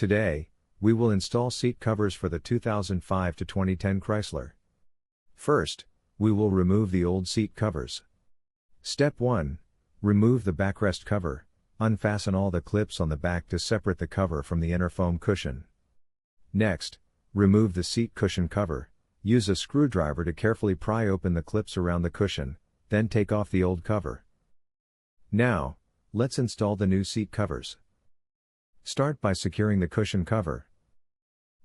Today, we will install seat covers for the 2005 to 2010 Chrysler. First, we will remove the old seat covers. Step 1. Remove the backrest cover. Unfasten all the clips on the back to separate the cover from the inner foam cushion. Next, remove the seat cushion cover. Use a screwdriver to carefully pry open the clips around the cushion, then take off the old cover. Now, let's install the new seat covers. Start by securing the cushion cover.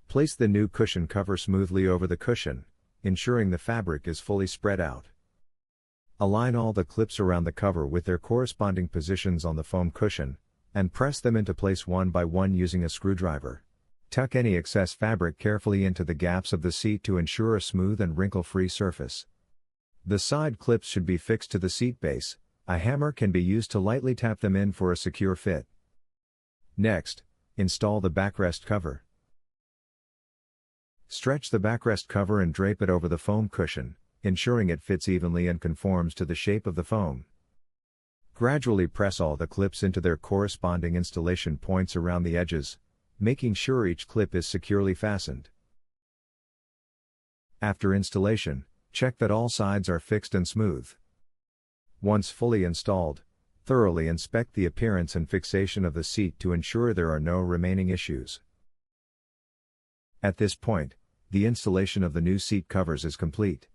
Place the new cushion cover smoothly over the cushion, ensuring the fabric is fully spread out. Align all the clips around the cover with their corresponding positions on the foam cushion, and press them into place one by one using a screwdriver. Tuck any excess fabric carefully into the gaps of the seat to ensure a smooth and wrinkle-free surface. The side clips should be fixed to the seat base. A hammer can be used to lightly tap them in for a secure fit. Next, install the backrest cover. Stretch the backrest cover and drape it over the foam cushion, ensuring it fits evenly and conforms to the shape of the foam. Gradually press all the clips into their corresponding installation points around the edges, making sure each clip is securely fastened. After installation, check that all sides are fixed and smooth. Once fully installed, thoroughly inspect the appearance and fixation of the seat to ensure there are no remaining issues. At this point, the installation of the new seat covers is complete.